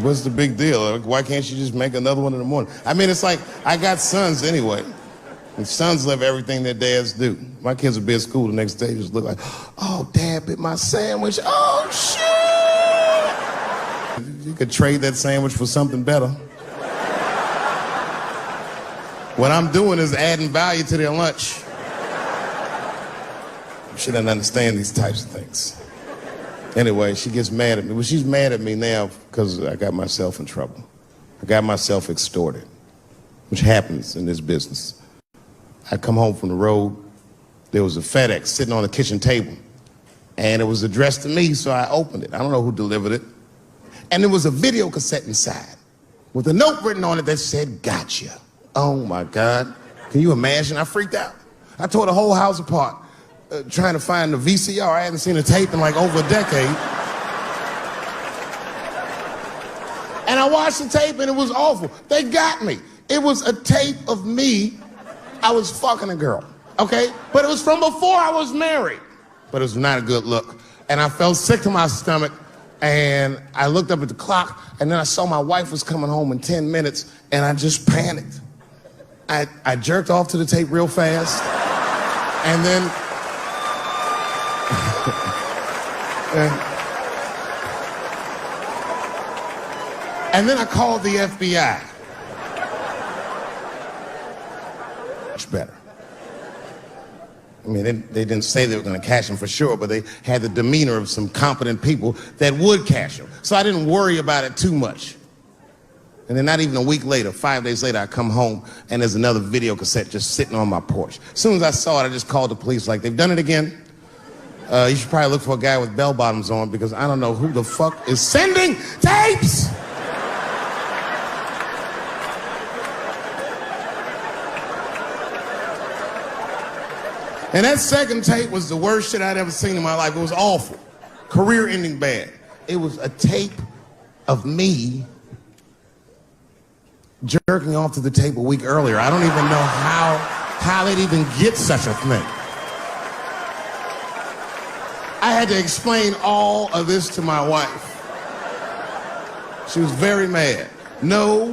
Speaker 1: What's the big deal? Why can't you just make another one in the morning? I mean, it's like, I got sons anyway. And sons love everything their dads do. My kids will be at school the next day, just look like, oh, Dad bit my sandwich. Oh, shit! You could trade that sandwich for something better. What I'm doing is adding value to their lunch. She doesn't understand these types of things. Anyway, she gets mad at me. Well, she's mad at me now because I got myself in trouble. I got myself extorted, which happens in this business. I come home from the road. There was a FedEx sitting on the kitchen table, and it was addressed to me, so I opened it. I don't know who delivered it. And there was a video cassette inside with a note written on it that said, gotcha. Oh, my God. Can you imagine? I freaked out. I tore the whole house apart. Trying to find the VCR. I hadn't seen a tape in like over a decade. And I watched the tape and it was awful. They got me. It was a tape of me. I was fucking a girl, okay? But it was from before I was married. But it was not a good look. And I felt sick to my stomach and I looked up at the clock and then I saw my wife was coming home in 10 minutes and I just panicked. I jerked off to the tape real fast and then and then I called the FBI. Much better. I mean, they didn't say they were going to catch him for sure, but they had the demeanor of some competent people that would catch him. So I didn't worry about it too much. And then not even a week later, 5 days later, I come home and there's another video cassette just sitting on my porch. As soon as I saw it, I just called the police like, they've done it again. You should probably look for a guy with bell bottoms on because I don't know who the fuck is sending tapes. And that second tape was the worst shit I'd ever seen in my life. It was awful. Career-ending bad. It was a tape of me jerking off to the tape a week earlier. I don't even know how they'd even get such a thing. I had to explain all of this to my wife. She was very mad. No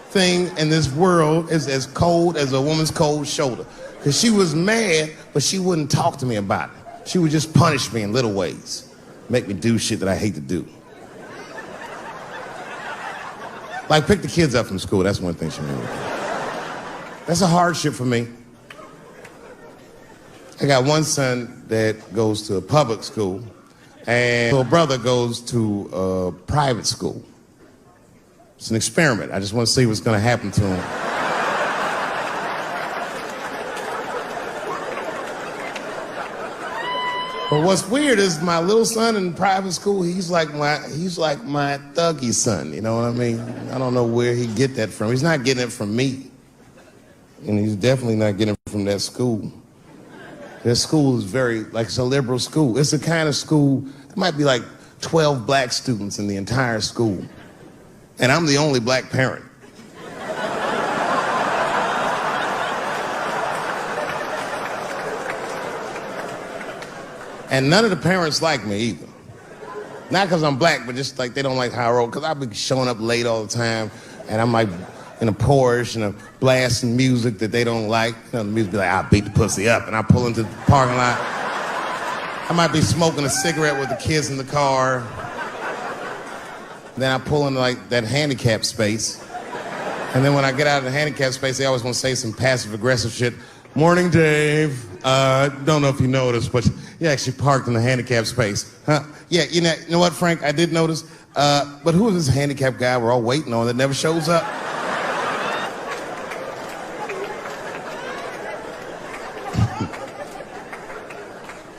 Speaker 1: thing in this world is as cold as a woman's cold shoulder. Because she was mad, but she wouldn't talk to me about it. She would just punish me in little ways. Make me do shit that I hate to do. Like pick the kids up from school. That's one thing she made me do. That's a hardship for me. I got one son that goes to a public school, and my brother goes to a private school. It's an experiment. I just want to see what's going to happen to him. But what's weird is my little son in private school, he's like my thuggy son, you know what I mean? I don't know where he get that from. He's not getting it from me. And he's definitely not getting it from that school. That school is it's a liberal school. It's the kind of school, there might be like 12 black students in the entire school. And I'm the only black parent. And none of the parents like me either. Not because I'm black, but just like they don't like how I roll. Because I've been showing up late all the time, and I'm like in a Porsche and a blasting music that they don't like. You know, the music be like, I'll beat the pussy up, and I pull into the parking lot. I might be smoking a cigarette with the kids in the car. Then I pull into like that handicap space. And then when I get out of the handicap space, they always want to say some passive aggressive shit. Morning, Dave. Don't know if you noticed, but you actually parked in the handicap space. Huh? Yeah, you know what, Frank? I did notice. But who is this handicap guy we're all waiting on that never shows up?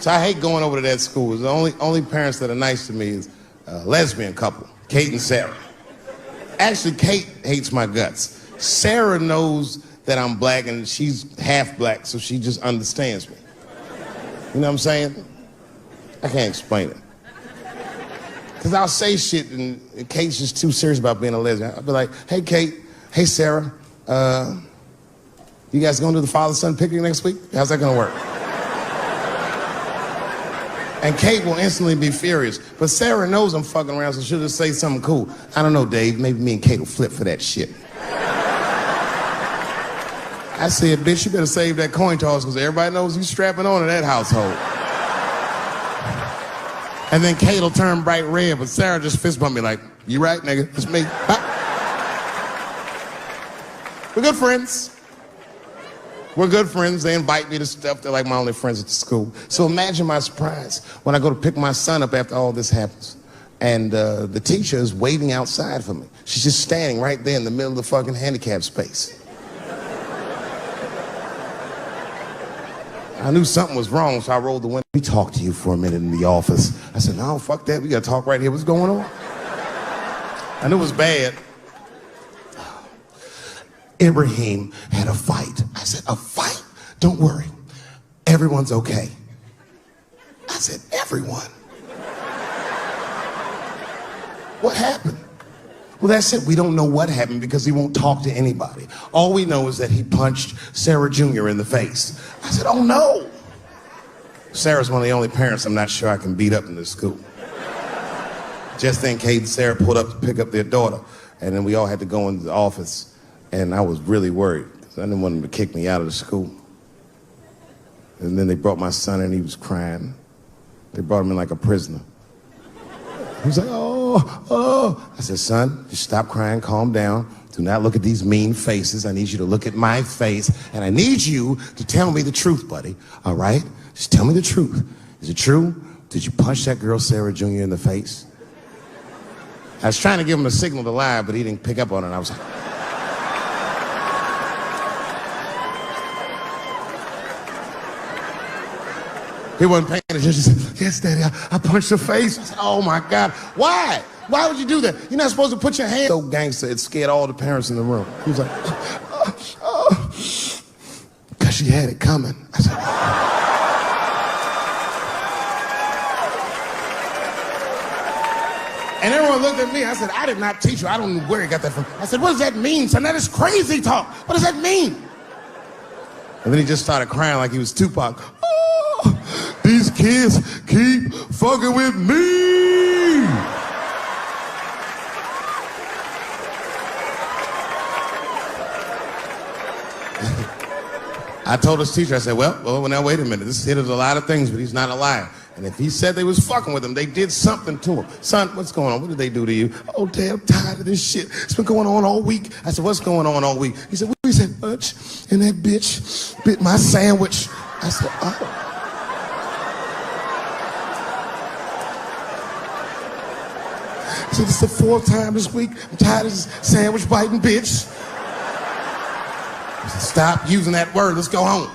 Speaker 1: So I hate going over to that school. The only parents that are nice to me is a lesbian couple, Kate and Sarah. Actually, Kate hates my guts. Sarah knows that I'm black and she's half black, so she just understands me. You know what I'm saying? I can't explain it. Because I'll say shit and Kate's just too serious about being a lesbian. I'll be like, hey, Kate, hey, Sarah, you guys going to the father-son picnic next week? How's that going to work? And Kate will instantly be furious. But Sarah knows I'm fucking around, so she'll just say something cool. I don't know, Dave, maybe me and Kate will flip for that shit. I said, bitch, you better save that coin toss because everybody knows you strapping on in that household. And then Kate will turn bright red, but Sarah just fist bump me like, you right, nigga? It's me. Huh? We're good friends. We're good friends. They invite me to stuff. They're like my only friends at the school. So imagine my surprise when I go to pick my son up after all this happens. And the teacher is waiting outside for me. She's just standing right there in the middle of the fucking handicap space. I knew something was wrong, so I rolled the window. We talked to you for a minute in the office. I said, no, fuck that. We got to talk right here. What's going on? I knew it was bad. Ibrahim had a fight. I said, a fight? Don't worry. Everyone's okay. I said, everyone? What happened? Well, that's it. We don't know what happened because he won't talk to anybody. All we know is that he punched Sarah Jr. in the face. I said, oh no. Sarah's one of the only parents I'm not sure I can beat up in this school. Just then, Kate and Sarah pulled up to pick up their daughter, and then we all had to go into the office, and I was really worried because I didn't want them to kick me out of the school. And then they brought my son in, he was crying. They brought him in like a prisoner. He was like, oh. I said, son, just stop crying, calm down. Do not look at these mean faces. I need you to look at my face, and I need you to tell me the truth, buddy, all right? Just tell me the truth. Is it true? Did you punch that girl, Sarah Jr., in the face? I was trying to give him a signal to lie, but he didn't pick up on it. I was like, he wasn't paying attention. He said, yes, Daddy, I punched her face. I said, oh my God, why? Why would you do that? You're not supposed to put your hand. So gangster, it scared all the parents in the room. He was like, because she had it coming. I said, And everyone looked at me. I said, I did not teach you. I don't know where he got that from. I said, what does that mean, son? That is crazy talk. What does that mean? And then he just started crying like he was Tupac. Oh, these kids keep fucking with me. I told his teacher, I said, well, now wait a minute. This kid is a lot of things, but he's not a liar. And if he said they was fucking with him, they did something to him. Son, what's going on? What did they do to you? Oh, damn, I'm tired of this shit. It's been going on all week. I said, what's going on all week? He said, we said lunch, and that bitch bit my sandwich. I said, oh. He said, it's the fourth time this week. I'm tired of this sandwich biting bitch. I said, stop using that word. Let's go home.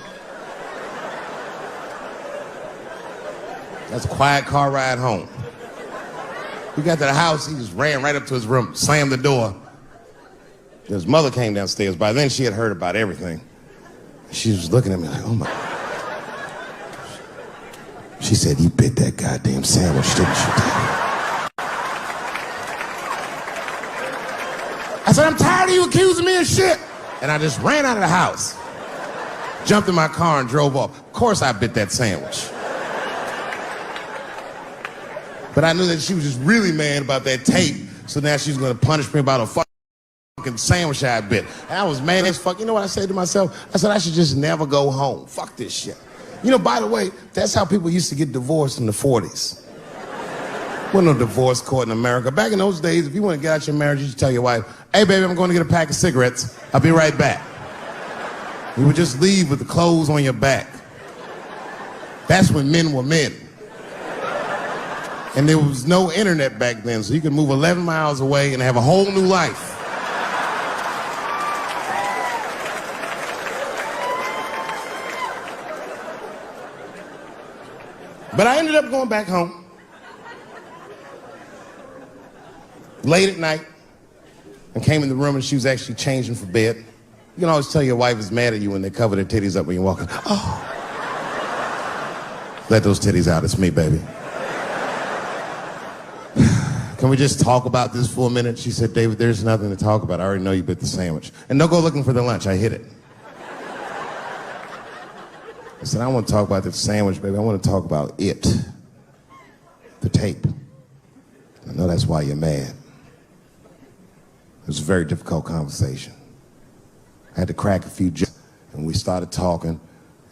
Speaker 1: That's a quiet car ride home. We got to the house, he just ran right up to his room, slammed the door. His mother came downstairs. By then, she had heard about everything. She was looking at me like, oh my. She said, you bit that goddamn sandwich, didn't you, Daddy? I said, I'm tired of you accusing me of shit. And I just ran out of the house, jumped in my car and drove off. Of course I bit that sandwich. But I knew that she was just really mad about that tape, so now she's gonna punish me about a fucking sandwich I bit. And I was mad as fuck. You know what I said to myself? I said, I should just never go home. Fuck this shit. You know, by the way, that's how people used to get divorced in the 40s. Wasn't no divorce court in America. Back in those days, if you want to get out your marriage, you just tell your wife, hey, baby, I'm going to get a pack of cigarettes. I'll be right back. You would just leave with the clothes on your back. That's when men were men. And there was no internet back then, so you could move 11 miles away and have a whole new life. But I ended up going back home. Late at night, and came in the room and she was actually changing for bed. You can always tell your wife is mad at you when they cover their titties up when you're walking. Oh. Let those titties out, it's me, baby. Can we just talk about this for a minute? She said, David, there's nothing to talk about. I already know you bit the sandwich. And don't go looking for the lunch, I hid it. I said, I don't want to talk about the sandwich, baby. I want to talk about it. The tape. I know that's why you're mad. It was a very difficult conversation. I had to crack a few jokes, and we started talking,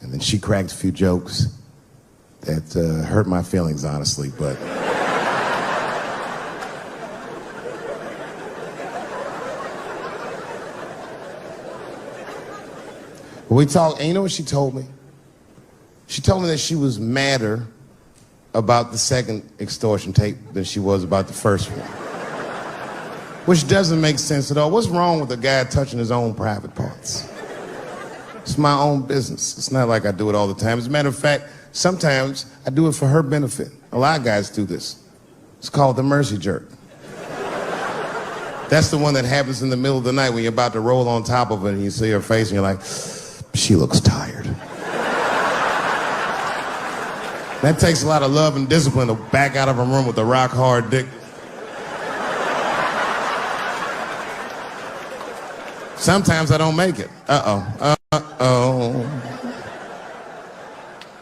Speaker 1: and then she cracked a few jokes that hurt my feelings, honestly, but... We talked, and you know what she told me? She told me that she was madder about the second extortion tape than she was about the first one. Which doesn't make sense at all. What's wrong with a guy touching his own private parts? It's my own business. It's not like I do it all the time. As a matter of fact, sometimes I do it for her benefit. A lot of guys do this. It's called the mercy jerk. That's the one that happens in the middle of the night when you're about to roll on top of it and you see her face and you're like, she looks tired. That takes a lot of love and discipline to back out of a room with a rock hard dick. Sometimes I don't make it. Uh-oh.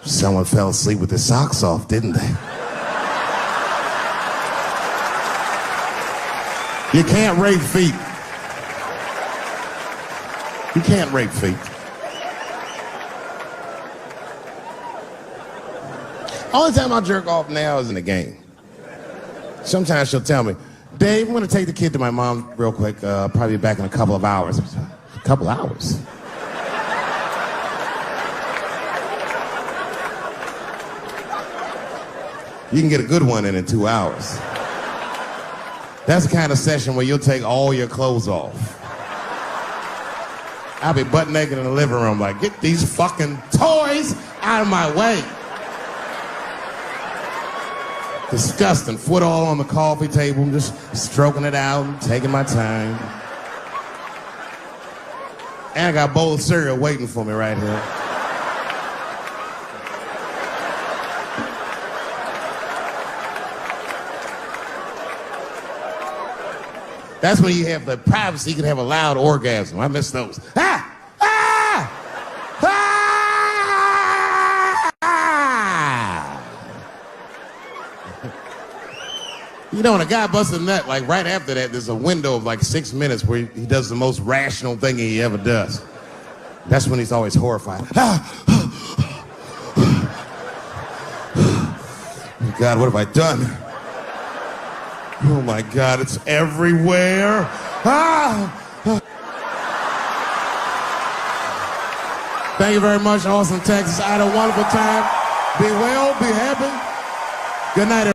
Speaker 1: Someone fell asleep with their socks off, didn't they? You can't rape feet. You can't rape feet. Only time I jerk off now is in the game. Sometimes she'll tell me, Dave, I'm going to take the kid to my mom real quick. Probably back in a couple of hours. A couple hours? You can get a good one in 2 hours. That's the kind of session where you'll take all your clothes off. I'll be butt naked in the living room like, get these fucking toys out of my way. Disgusting. Foot all on the coffee table, just stroking it out, taking my time. And I got a bowl of cereal waiting for me right here. That's when you have the privacy, you can have a loud orgasm. I miss those. Ah! Ah! Ah! You know, when a guy busts a nut, like right after that, there's a window of like 6 minutes where he does the most rational thing he ever does. That's when he's always horrified. Ah! Oh God, what have I done? Oh my God, it's everywhere. Ah! Thank you very much, Austin, Texas. I had a wonderful time. Be well, be happy. Good night, everybody.